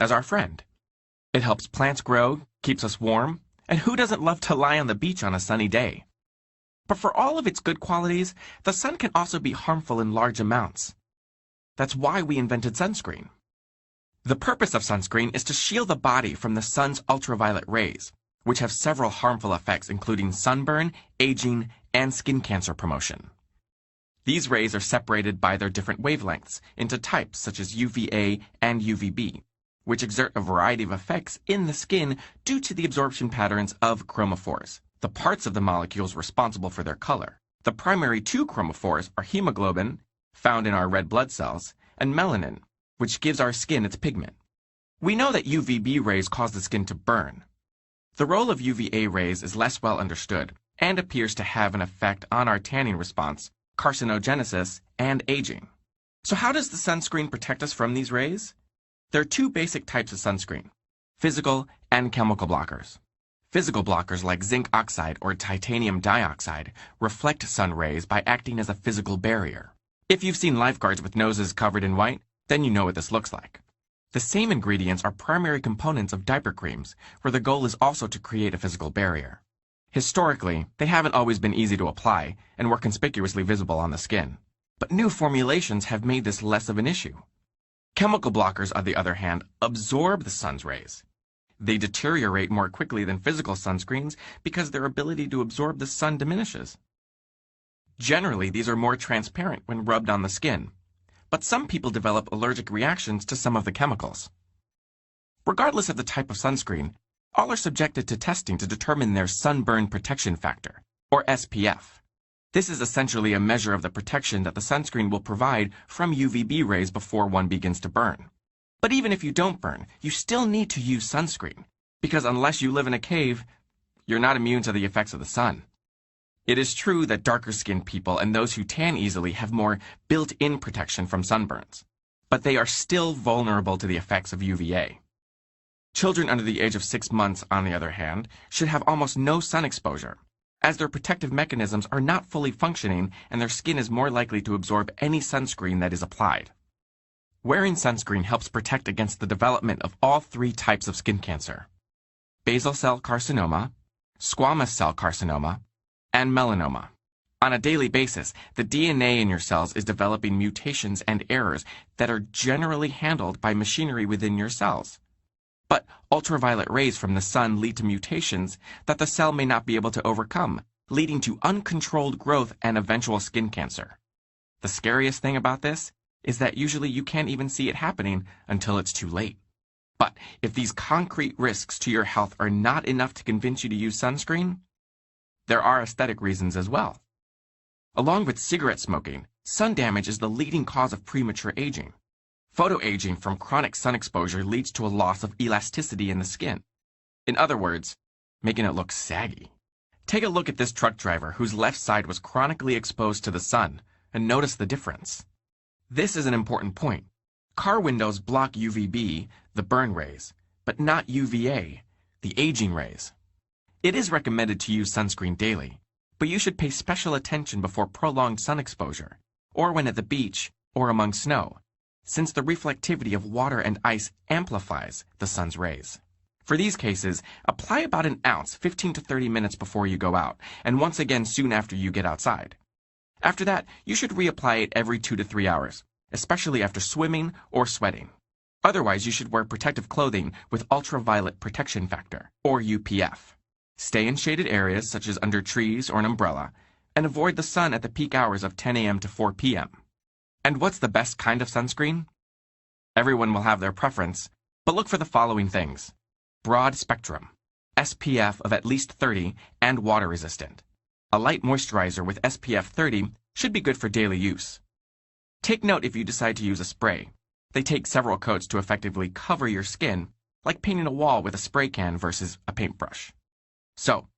as our friend. It helps plants grow, keeps us warm, and who doesn't love to lie on the beach on a sunny day? But for all of its good qualities, the sun can also be harmful in large amounts. That's why we invented sunscreen. The purpose of sunscreen is to shield the body from the sun's ultraviolet rays, which have several harmful effects including sunburn, aging, and skin cancer promotion. These rays are separated by their different wavelengths into types such as UVA and UVB, which exert a variety of effects in the skin due to the absorption patterns of chromophores, the parts of the molecules responsible for their color. The primary two chromophores are hemoglobin, found in our red blood cells, and melanin, which gives our skin its pigment. We know that UVB rays cause the skin to burn. The role of UVA rays is less well understood and appears to have an effect on our tanning response, carcinogenesis, and aging. So how does the sunscreen protect us from these rays? There are two basic types of sunscreen: physical and chemical blockers. Physical blockers like zinc oxide or titanium dioxide reflect sun rays by acting as a physical barrier. If you've seen lifeguards with noses covered in white, then you know what this looks like. The same ingredients are primary components of diaper creams, where the goal is also to create a physical barrier. Historically, they haven't always been easy to apply and were conspicuously visible on the skin. But new formulations have made this less of an issue. Chemical blockers, on the other hand, absorb the sun's rays. They deteriorate more quickly than physical sunscreens because their ability to absorb the sun diminishes. Generally, these are more transparent when rubbed on the skin, but some people develop allergic reactions to some of the chemicals. Regardless of the type of sunscreen, all are subjected to testing to determine their sunburn protection factor, or SPF. This is essentially a measure of the protection that the sunscreen will provide from UVB rays before one begins to burn. But even if you don't burn, you still need to use sunscreen, because unless you live in a cave, you're not immune to the effects of the sun. It is true that darker-skinned people and those who tan easily have more built-in protection from sunburns, but they are still vulnerable to the effects of UVA. Children under the age of 6 months, on the other hand, should have almost no sun exposure, as their protective mechanisms are not fully functioning and their skin is more likely to absorb any sunscreen that is applied. Wearing sunscreen helps protect against the development of all three types of skin cancer: basal cell carcinoma, squamous cell carcinoma, and melanoma. On a daily basis, the DNA in your cells is developing mutations and errors that are generally handled by machinery within your cells. But ultraviolet rays from the sun lead to mutations that the cell may not be able to overcome, leading to uncontrolled growth and eventual skin cancer. The scariest thing about this is that usually you can't even see it happening until it's too late. But if these concrete risks to your health are not enough to convince you to use sunscreen, there are aesthetic reasons as well. Along with cigarette smoking, sun damage is the leading cause of premature aging. Photoaging from chronic sun exposure leads to a loss of elasticity in the skin. In other words, making it look saggy. Take a look at this truck driver whose left side was chronically exposed to the sun, and notice the difference. This is an important point. Car windows block UVB, the burn rays, but not UVA, the aging rays. It is recommended to use sunscreen daily, but you should pay special attention before prolonged sun exposure, or when at the beach, or among snow, since the reflectivity of water and ice amplifies the sun's rays. For these cases, apply about an ounce 15 to 30 minutes before you go out, and once again soon after you get outside. After that, you should reapply it every 2 to 3 hours, especially after swimming or sweating. Otherwise, you should wear protective clothing with ultraviolet protection factor, or UPF. Stay in shaded areas such as under trees or an umbrella, and avoid the sun at the peak hours of 10 a.m. to 4 p.m. And what's the best kind of sunscreen? Everyone will have their preference, but look for the following things: broad spectrum, SPF of at least 30, and water resistant. A light moisturizer with SPF 30 should be good for daily use. Take note if you decide to use a spray. They take several coats to effectively cover your skin, like painting a wall with a spray can versus a paintbrush. So,